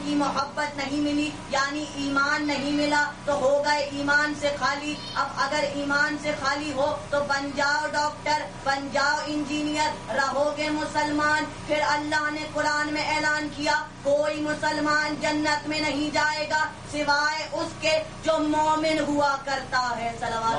کی محبت نہیں ملی یعنی ایمان نہیں ملا تو ہو گئے ایمان سے خالی. اب اگر ایمان سے خالی ہو تو بن جاؤ ڈاکٹر، بن جاؤ انجینئر، رہو گے مسلمان. پھر اللہ نے قرآن میں اعلان کیا کوئی مسلمان جنت میں نہیں جائے گا سوائے اس کے جو مومن ہوا کرتا ہے. صلوات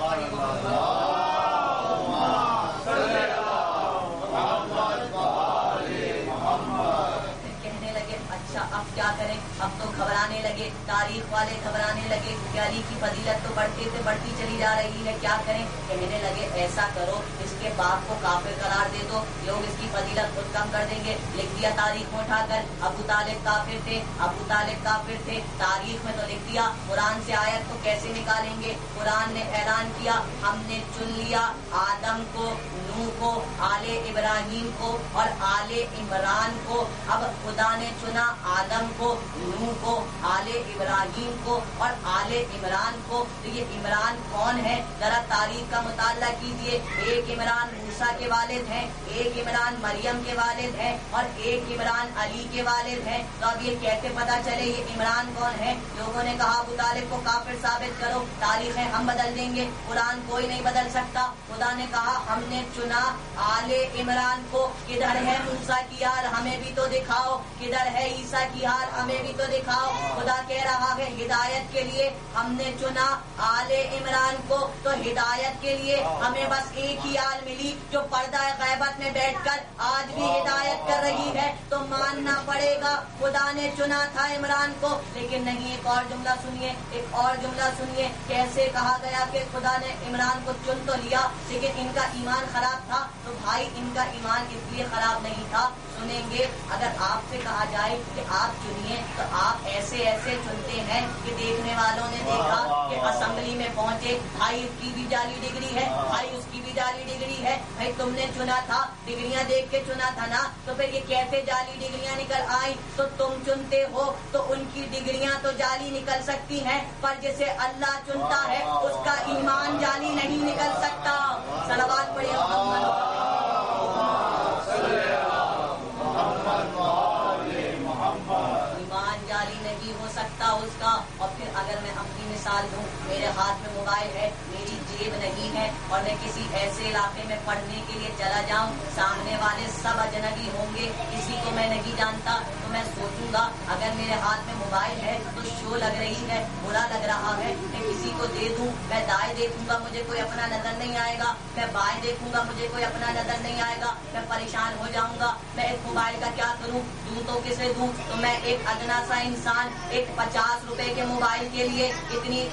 اب کیا کریں؟ اب تو گھبرانے لگے، تاریخ والے گھبرانے لگے کہ علی کی فضیلت تو بڑھتے سے بڑھتی چلی جا رہی ہے، کیا کریں؟ کہنے لگے ایسا کرو اس کے باپ کو کافر قرار دے دو، لوگ اس کی فضیلت خود کم کر دیں گے. لکھ دیا تاریخ میں اٹھا کر ابو طالب کافر تھے، ابو طالب کافر تھے، تاریخ میں تو لکھ دیا. قرآن سے آیت کو کیسے نکالیں گے؟ قرآن نے اعلان کیا ہم نے چن لیا آدم کو، نوح کو، آل ابراہیم کو اور آل عمران کو. اب خدا نے چنا آدم کو، نوح کو، آل ابراہیم کو اور آل عمران کو. تو یہ عمران کون ہے؟ ذرا تاریخ کا مطالعہ کیجئے. ایک عمران موسیٰ کے والد ہیں، ایک عمران مریم کے والد ہیں اور ایک عمران علی کے والد ہیں. تو اب یہ کیسے پتا چلے یہ عمران کون ہے؟ لوگوں نے کہا ابو طالب کو کافر ثابت کرو، تاریخیں ہم بدل دیں گے، قرآن کوئی نہیں بدل سکتا. خدا نے کہا ہم نے چنا آل عمران کو. کدھر ہے موسیٰ کی یار ہمیں بھی تو دکھاؤ، کدھر ہے عیسیٰ کی حال ہمیں بھی تو دکھاؤ. خدا کہہ رہا ہے ہدایت کے لیے ہم نے چنا آل عمران کو. تو ہدایت کے لیے ہمیں بس ایک ہی آل ملی جو پردہ غیبت میں بیٹھ کر آج بھی ہدایت کر رہی ہے. تو ماننا پڑے گا خدا نے چنا تھا عمران کو. لیکن نہیں، ایک اور جملہ سنیے، ایک اور جملہ سنیے کیسے کہا گیا کہ خدا نے عمران کو چن تو لیا لیکن ان کا ایمان خراب تھا. تو بھائی ان کا ایمان اس لیے خراب نہیں تھا. سنیں گے اگر آپ سے کہا جائے کہ آپ چنیے تو آپ ایسے ایسے چنتے ہیں کہ دیکھنے والوں نے دیکھا کہ اسمبلی میں پہنچے، بھائی اس کی بھی جعلی ڈگری ہے، بھائی اس کی بھی جعلی ڈگری ہے. بھائی تم نے چنا تھا، ڈگریاں دیکھ کے چنا تھا نا، تو پھر یہ کیسے جعلی ڈگریاں نکل آئی؟ تو تم چنتے ہو تو ان کی ڈگریاں تو جعلی نکل سکتی ہیں پر جسے اللہ چنتا ہے اس کا ایمان جعلی نہیں نکل سکتا. صلوات پڑھیے محمد. ایمان جعلی نہیں ہو سکتا اس کا. اور پھر اگر میں اپنی مثال دوں، میرے ہاتھ میں موبائل ہے، میری جیب نہیں ہے اور میں کسی ایسے علاقے میں پڑھنے کے لیے چلا جاؤں، سامنے والے سب اجنبی ہوں گے، کسی کو میں نہیں جانتا، تو میں سوچوں گا اگر میرے ہاتھ میں موبائل ہے تو شو لگ رہی ہے، برا لگ رہا ہے، میں کسی کو دے دوں. میں دائیں دیکھوں گا مجھے کوئی اپنا نظر نہیں آئے گا، میں بائیں دیکھوں گا مجھے کوئی اپنا نظر نہیں آئے گا، میں پریشان ہو جاؤں گا. میں اس موبائل کا کیا کروں؟ دوں تو کسے دوں؟ تو میں ایک ادنا سا انسان ایک 50 روپے کے موبائل کے لیے اتنی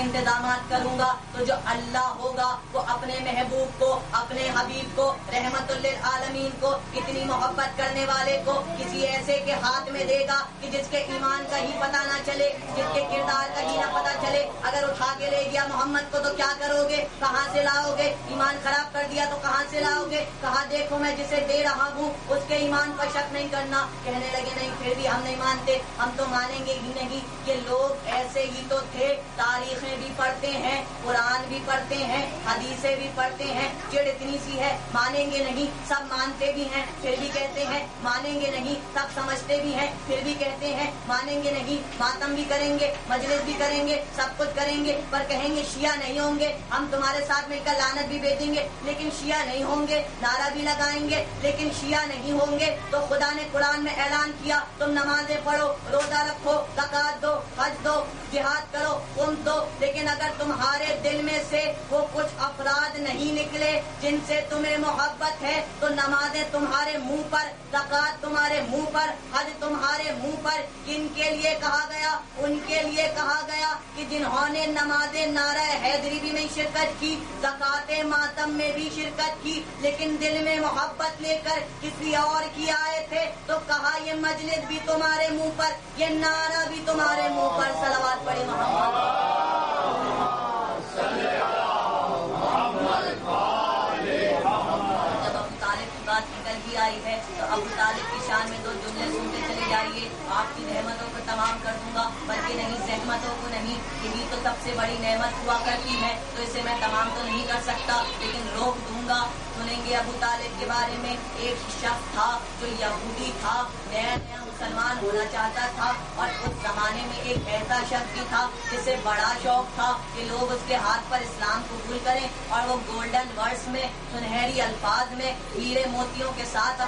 انتظامات کروں گا. تو جو اللہ ہوگا وہ اپنے محبوب کو، اپنے حبیب کو، رحمت للعالمین کو، اتنی محبت کرنے والے کو کسی ایسے کے ہاتھ میں دے گا کہ جس کے ایمان کا ہی پتہ نہ چلے، جس کے کردار کا ہی نہ پتہ چلے. اگر اٹھا کے لے گیا محمد کو تو کیا کرو گے؟ کہاں سے لاؤ گے؟ ایمان خراب کر دیا تو کہاں سے لاؤ گے؟ کہا دیکھو میں جسے دے رہا ہوں اس کے ایمان پر شک نہیں کرنا. کہنے لگے نہیں پھر بھی ہم نہیں مانتے، ہم تو مانیں گے ہی نہیں. کہ لوگ ایسے ہی تو تھے، تاریخیں بھی پڑھتے ہیں، قرآن بھی پڑھتے ہیں، حدیثیں بھی پڑھتے ہیں. چڑ اتنی سی ہے، مانیں گے نہیں، سب مانتے بھی ہیں پھر بھی کہتے ہیں مانیں گے نہیں، سب سمجھتے بھی ہیں پھر بھی کہتے ہیں مانیں گے نہیں. ماتم بھی کریں گے، مجلس بھی کریں گے، سب کچھ کریں گے پر کہیں گے شیعہ نہیں ہوں گے، ہم تمہارے ساتھ مل کر لعنت بھی بھیجیں گے لیکن شیعہ نہیں ہوں گے. نعرہ بھی لگائیں گے لیکن شیعہ نہیں ہوں گے. تو خدا نے قرآن میں اعلان کیا تم نمازیں پڑھو، روزہ رکھو، زکات دو، حج دو، جہاد کرو، قوم دو، لیکن اگر تمہارے دل میں سے وہ کچھ افراد نہیں نکلے جن سے تمہیں محبت ہے تو نمازیں تمہارے منہ پر، زکات تمہارے منہ پر، حج تمہارے منہ پر. کن کے لیے کہا گیا؟ ان کے لیے کہا گیا کہ جنہوں نے نماز نعرہ حیدری بھی میں شرکت کی، زکات ماتم میں بھی شرکت کی، لیکن دل میں محبت لے کر کسی اور کی آئے تھے. تو کہا یہ مجلس بھی تمہارے منہ پر، یہ نعرہ بھی تمہارے منہ پر. صلوات پڑھیں محمد. جب ابو طالب کی بات نکل ہی آئی ہے تو ابو طالب کی شان میں دو جملے سنتے چلے جائیے. آپ کی رحمتوں کو तमाम कर दूंगा, बल्कि नहीं, ज़हमतों को नहीं, यही तो सबसे बड़ी नेमत हुआ करती है, तो इसे मैं तमाम तो नहीं कर सकता, लेकिन रोक दूंगा। सुनेंगे अबू तालिब के बारे में, एक शख्स था जो यहूदी था, नया नया मुसलमान होना चाहता था, और उस जमाने में एक ऐसा शख्स भी था जिसे बड़ा शौक था कि लोग उसके हाथ पर इस्लाम कबूल करें, और वो गोल्डन वर्ड्स में, सुनहरी अल्फाज में, हीरे मोतियों के साथ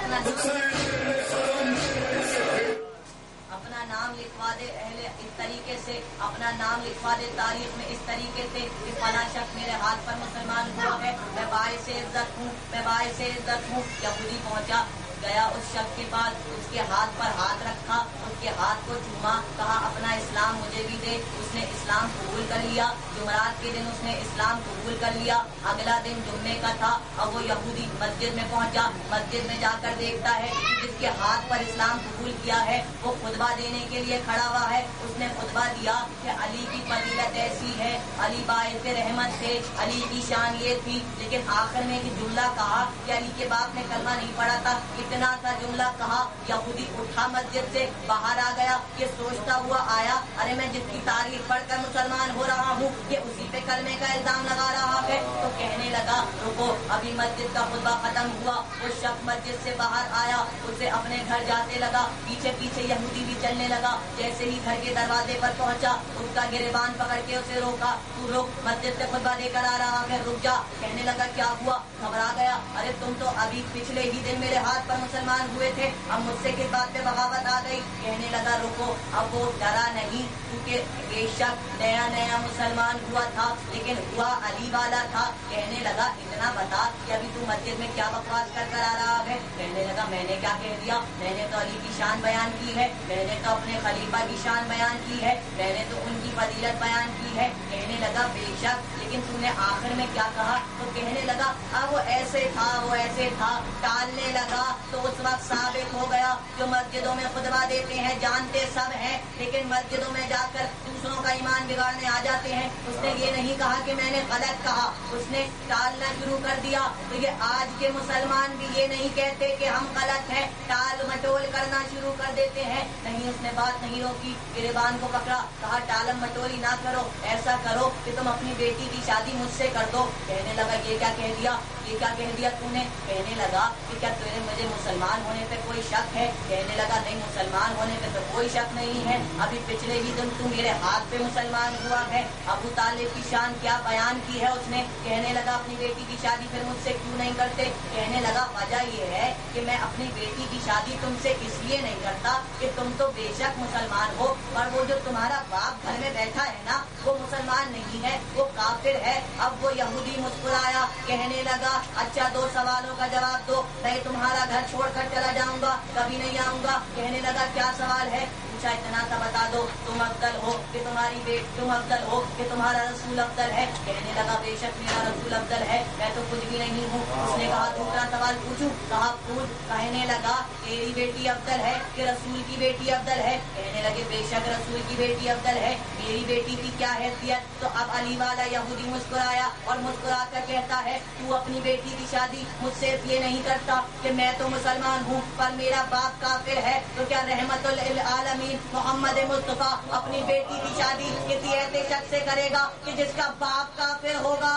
अपना नाम लिखवा दे, अहले इस तरीके से अपना नाम लिखवा दे तारीख में, इस तरीके से कि फला शख्स मेरे हाथ पर मुसलमान हुआ है, मैं बाइस इज्जत हूँ, मैं बाइस इज्जत हूँ। यहूदी पहुँचा, गया उस शख्स के पास, उसके हाथ पर हाथ रखा, उसके हाथ को चूमा, कहा अपना इस्लाम मुझे भी दे। उसने इस्लाम कबूल कर लिया, जुमरात के दिन उसने इस्लाम कबूल कर लिया। अगला दिन जुम्मे का था, अब वो यहूदी मस्जिद में पहुंचा, मस्जिद में जाकर देखता है कि जिसके हाथ पर इस्लाम कबूल किया है वो खुतबा देने के लिए खड़ा हुआ है। उसने खुतबा दिया कि अली की फजीलत ऐसी है, अली बाइस रहमत थे, अली की शान ये थी, लेकिन आखिर में एक जुमला कहा कि अली के बाप ने कलमा नहीं पढ़ा था, इतना सा जुमला कहा। यहूदी उठा, मस्जिद से बाहर आ गया, ये सोचता हुआ आया, अरे मैं जिसकी तारीफ पढ़कर मुसलमान हो रहा हूँ ये उसी पे कलमे का इल्जाम लगा रहा है। तो कहने लगा रुको, अभी मस्जिद का खुतबा खत्म हुआ। वो शख्स मस्जिद से बाहर आया, उसे अपने घर जाते लगा, पीछे पीछे यहूदी भी चलने लगा। जैसे ही घर के दरवाजे पर पहुंचा, उसका गिरबान पकड़ के उसे रोका, तू रुक, मस्जिद से खुतबा देकर आ रहा है, रुक जा। कहने लगा क्या हुआ? घबरा गया, अरे तुम तो अभी पिछले ही दिन मेरे हाथ पर मुसलमान हुए थे, अब मुझसे किस बात पे बगावत आ गई? कहने लगा रुको, अब वो डरा नहीं, क्योंकि बेशक नया नया मुसलमान हुआ था, लेकिन हुआ अली वाला था। कहने लगा इतना बता कि अभी तू मस्जिद में क्या बकवास कर आ रहा है? कहने लगा मैंने क्या कह दिया, मैंने तो अली की शान बयान की है, मैंने तो अपने खलीफा की शान बयान की है, मैंने तो उनकी फजीलत बयान की है। कहने लगा बेशक, लेकिन तूने आखिर में क्या कहा? तो कहने लगा अब वो ऐसे था, वो ऐसे था, टालने लगा। तो उस वक्त साबित हो गया, जो मस्जिदों में खुतबा देते हैं जानते सब हैं, लेकिन मस्जिदों में जाकर दूसरों का ईमान बिगाड़ने आ जाते हैं। उसने ये नहीं कहा कि मैंने गलत कहा, उसने टालना शुरू कर दिया। तो ये आज के मुसलमान भी ये नहीं कहते कि हम गलत हैं, टाल मटोल करना शुरू कर देते हैं। नहीं, उसने बात नहीं रोकी, गिरबान को पकड़ा, कहा टालम मटोली ना करो, ऐसा करो कि तुम अपनी बेटी की शादी मुझसे कर दो। कहने लगा ये क्या कह दिया, ये क्या कह दिया तूने? कहने लगा कि क्या तुझे मुझे मुसलमान होने पे कोई शक है? कहने लगा नहीं, मुसलमान होने पे तो कोई शक नहीं है, अभी पिछले ही दिन तू मेरे हाथ पे मुसलमान हुआ है। अबू तालिब की शान क्या बयान की है उसने? कहने लगा अपनी बेटी की शादी फिर मुझसे क्यों नहीं करते? कहने लगा वजह ये है कि मैं अपनी बेटी की शादी तुमसे इसलिए नहीं करता कि तुम तो बेशक मुसलमान हो, पर वो जो तुम्हारा बाप घर में बैठा है ना, वो मुसलमान नहीं है, वो काफिर है। अब वो यहूदी मुस्कुराया, कहने लगा अच्छा दो सवालों का जवाब दो, मैं तुम्हारा घर छोड़कर चला जाऊंगा, कभी नहीं आऊंगा। कहने लगा क्या सवाल है? पूछा इतना सा बता दो, तुम अफजल हो कि तुम्हारी बेटी, तुम अफजल हो कि तुम्हारा रसूल अफजल है? कहने लगा बेशक मेरा रसूल अफजल है, मैं तो कुछ भी नहीं हूँ। उसने कहा दूसरा सवाल पूछूं? कहा पूछ। कहने लगा तेरी बेटी अफजल है कि रसूल की बेटी अफजल है? कहने लगे बेशक रसूल की बेटी अफजल है, मेरी बेटी की क्या हैसियत? तो अब अली वाला यहूदी मुस्कुराया और मुस्कुरा कर कहता है तू अपनी बेटी की शादी मुझसे ये नहीं करता कि मैं तो मुसलमान हूँ पर मेरा बाप काफिर है, तो क्या रहमतुल आलमीन मोहम्मद मुस्तफा अपनी बेटी की शादी किसी ऐसे शख्स से करेगा कि जिसका बाप काफिर होगा?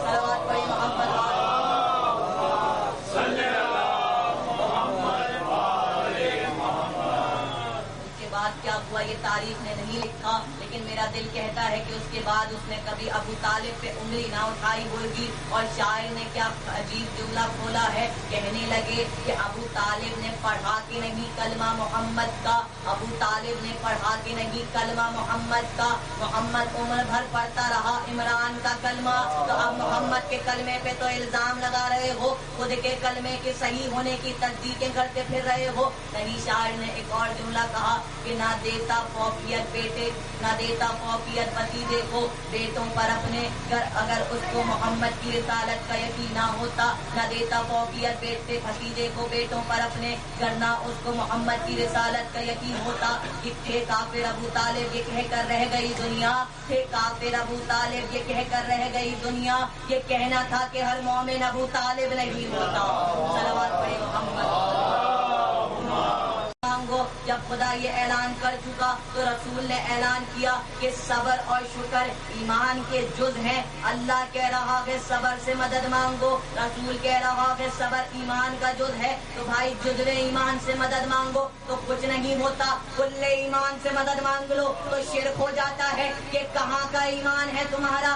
सलावत पढ़ी मोहम्मद। बाद क्या हुआ ये तारीख ने नहीं लिखा, लेकिन मेरा दिल कहता है कि उसके बाद उसने कभी अबू तालिब पे उंगली ना उठाई होगी। और शायर ने क्या अजीब जुमला खोला है, कहने लगे कि अबू तालिब ने पढ़ा कि नहीं कलमा मोहम्मद का, अबू तालिब ने पढ़ा कि नहीं कलमा मोहम्मद का। मोहम्मद उम्र भर पढ़ता रहा इमरान का कलमा, तो अब मोहम्मद के कलमे पे तो इल्जाम लगा रहे हो, खुद के कलमे के सही होने की तस्दीकें करते फिर रहे हो। नहीं, शायर ने एक और जुमला कहा कि ना देता फौकियत बेटे, ना देता फौकियत पति देखो बेटों पर अपने घर, अगर उसको मोहम्मद की रिसालत का यकीन ना होता। ना देता फौकियत बेटे भतीजे को बेटों पर अपने घर, ना उसको मोहम्मद की रिसालत का यकीन होता। थे काफिर अबू तालिब ये कह कर रह गई दुनिया, थे काफिर अबू तालिब ये कह कर रह गई दुनिया, ये कहना था कि हर मोमिन अबू तालिब नहीं होता। सलावत पढ़े मोहम्मद। जब खुदा ये ऐलान कर चुका तो रसूल ने ऐलान किया कि सब्र और शुक्र ईमान के जुज हैं। अल्लाह कह रहा है सब्र से मदद मांगो, रसूल कह रहा है सब्र ईमान का जुज है। तो भाई जुजवे ईमान से मदद मांगो तो कुछ नहीं होता, कुल्ले ईमान से मदद मांग लो तो शिरक हो जाता है कि कहाँ का ईमान है तुम्हारा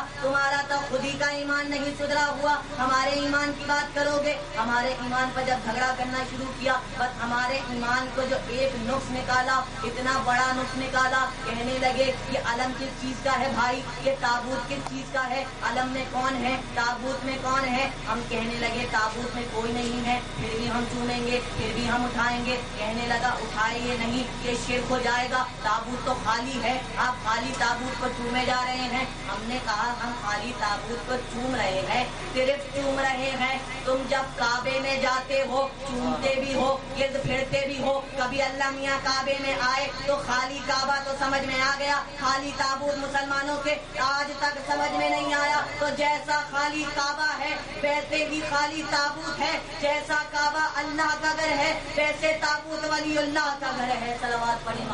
तो खुद ही का ईमान नहीं सुधरा हुआ, हमारे ईमान की बात करोगे। हमारे ईमान पर जब झगड़ा करना शुरू किया, बस हमारे ईमान को जो एक नुक्स निकाला, इतना बड़ा नुक्स निकाला, कहने लगे ये अलम किस चीज का है भाई, ये ताबूत किस चीज का है, अलम में कौन है, ताबूत में कौन है। हम कहने लगे ताबूत में कोई नहीं है, फिर भी हम चूमेंगे, फिर भी हम उठाएंगे। कहने लगा उठाइए नहीं, ये शिर्क हो जाएगा, ताबूत तो खाली है, आप खाली ताबूत पर चूमे जा रहे हैं। हमने कहा हम खाली ताबूत पर चूम रहे हैं, सिर्फ चूम रहे हैं। तुम जब काबे में जाते हो चूमते भी हो, गिर्द फिरते भी हो, कभी अल्लाह मियाँ काबे में आए तो खाली काबा तो समझ में आ गया, खाली ताबूत मुसलमानों के आज तक समझ में नहीं आया। तो जैसा खाली काबा है वैसे ही खाली ताबूत है, जैसा काबा अल्लाह का घर है वैसे ताबूत वली अल्लाह का घर है। सलवात पढ़ी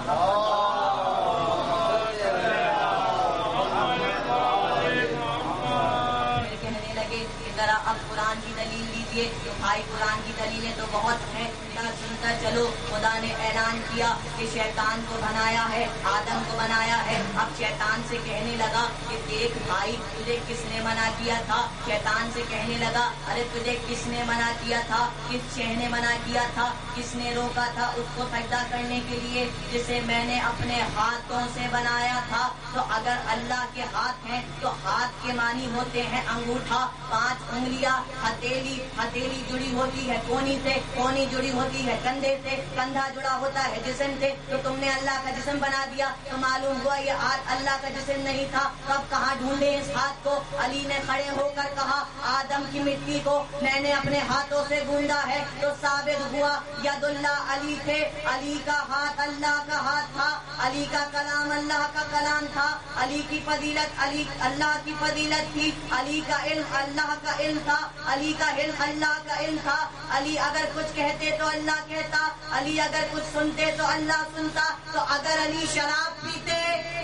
कहने लगे जरा अब कुरान की दलील लीजिए। तो भाई कुरान की दलीलें तो बहुत हैं, सुनता चलो। खुदा ने ऐलान किया कि शैतान को बनाया है, आदम को बनाया है। अब शैतान से कहने लगा कि देख भाई तुझे किसने मना किया था। शैतान से कहने लगा अरे तुझे किसने मना किया था, किस शह ने मना किया था, किसने रोका था उसको सजदा करने के लिए जिसे मैंने अपने हाथों से बनाया था। तो अगर अल्लाह के हाथ हैं तो हाथ के मानी होते हैं अंगूठा, 5 उंगलियां, हथेली जुड़ी होती है कोनी से, कोनी जुड़ी होती है कंधे से, कंधा जुड़ा होता है जिस्म से। तो तुमने अल्लाह का जिस्म बना दिया तो मालूम हुआ ये हाथ अल्लाह का जिस्म नहीं था। तब कहाँ ढूंढे इस हाथ को। अली ने खड़े होकर कहा आदम की मिट्टी को मैंने अपने हाथों से गूंदा है। तो साबित हुआ यदुल्ला अली थे, अली का हाथ अल्लाह का हाथ था, अली का कलाम अल्लाह का कलाम था, अली की फजीलत अली अल्लाह की फजीलत थी, अली का इल्म अल्लाह का इल्म था, अली का इल्म अल्लाह का इल्म था। अली अगर कुछ कहते तो अल्लाह कहता, अली अगर कुछ सुनते तो अल्लाह सुनता। तो अगर अली शराब पीते,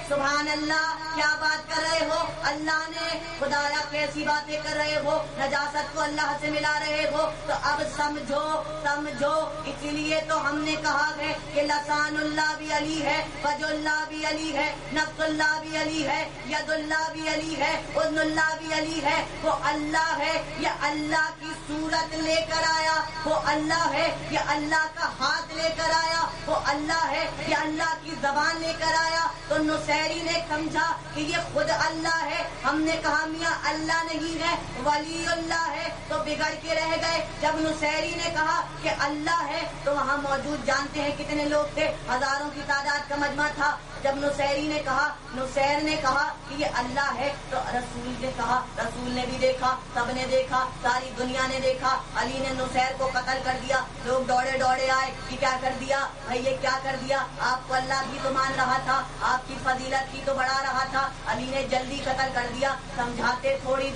सुभान अल्लाह क्या बात कर रहे हो, अल्लाह ने खुदाया कैसी बातें कर रहे हो, नजासत को अल्लाह से मिला रहे हो। तो अब समझो समझो, इसीलिए तो हमने कहा है कि लसानुल्लाह भी अली है, वजुल्लाह भी अली है, नफ्सुल्लाह भी अली है, यदुल्लाह भी अली है, उज़्नुल्लाह भी अली है। वो अल्लाह है, ये अल्लाह की सूरत लेकर आया, वो अल्लाह है, ये अल्लाह का हाथ लेकर आया, वो अल्लाह है, ये अल्लाह की जबान लेकर आया। तो नुसैरी ने समझा कि ये खुद अल्लाह है। हमने कहा मियाँ अल्लाह नहीं है वलीउल्लाह है, तो बिगड़ के रह गए। जब नुसैरी ने कहा कि अल्लाह है तो वहाँ मौजूद जानते हैं कितने लोग थे, हजारों की तादाद का मजमा था। जब नुसैरी ने कहा, नुसैर ने कहा कि ये अल्लाह है, तो रसूल ने कहा, रसूल ने भी देखा, सबने देखा, सारी दुनिया ने देखा। अली ने नुसैर को कत्ल कर दिया। लोग दौड़े दौड़े आए कि क्या कर दिया भाई, ये क्या कर दिया, आपको अल्लाह की तो मान रहा था, आपकी फजीलत की तो बढ़ा रहा था, अली ने जल्दी कत्ल कर दिया। समझाते थोड़ी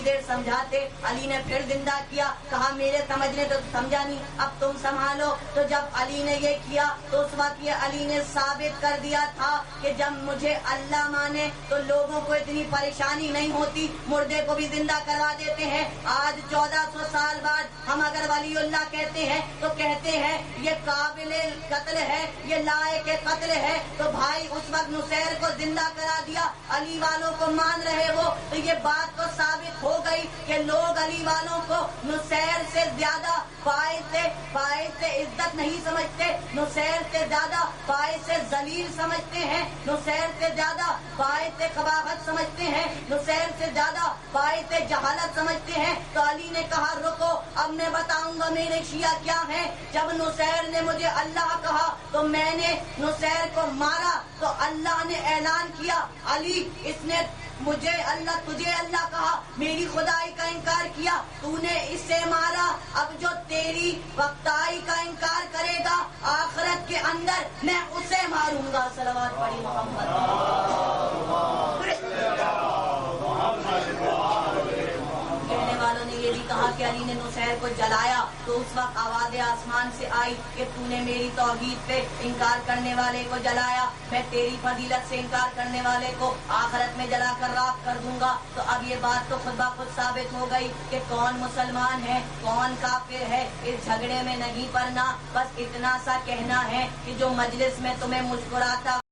देर समझाते, अली ने फिर जिंदा किया। कहा मेरे समझने तो समझा नहीं, अब तुम संभालो। तो जब अली ने ये किया तो उस वक्त ये अली ने साबित कर दिया था कि जब मुझे अल्लाह माने तो लोगों को इतनी परेशानी नहीं होती, मुर्दे को भी जिंदा करवा देते हैं। आज 1400 साल बाद हम अगर वलीउल्लाह कहते हैं तो कहते हैं ये काबिले कत्ल है, ये लायक कत्ल है। तो भाई उस वक्त नुसैर को जिंदा करा दिया, अली वालों को मान रहे हो, तो ये बात तो साबित हो गई कि लोग अली वालों को नुसैर से ज्यादा बाइस से इज्जत नहीं समझते, नुसैर से ज्यादा बाइस से जलील समझते हैं, नुसैर से ज्यादा बाइस से कबाहत समझते हैं, नुसैर से ज्यादा बाइस से जहालत समझते हैं। तो अली ने कहा रुको, अब मैं बताऊंगा मेरे शिया क्या हैं। जब नुसैर ने मुझे अल्लाह कहा तो मैंने नुसैर को मारा, तो अल्लाह ने ऐलान किया अली इसने मुझे अल्लाह, तुझे अल्लाह कहा, मेरी खुदाई का इनकार किया, तूने इससे मारा। अब जो तेरी वक्ताई का इनकार करेगा आखिरत के अंदर मैं उसे मारूंगा। सलवात पढ़ी मोहम्मद। कहने वालों ने ये भी कहा कि अली ने नुसैर को जलाया, तो उस वक्त आवाज़ आसमान से आई कि तूने मेरी तौहीद पे इनकार करने वाले को जलाया, मैं तेरी फजीलत से इनकार करने वाले को आखिरत में जला कर राख कर दूंगा। तो अब ये बात तो खुद ब खुद साबित हो गई कि कौन मुसलमान है कौन काफिर है। इस झगड़े में नहीं पड़ना, बस इतना सा कहना है कि जो मजलिस में तुम्हें मुस्कुराता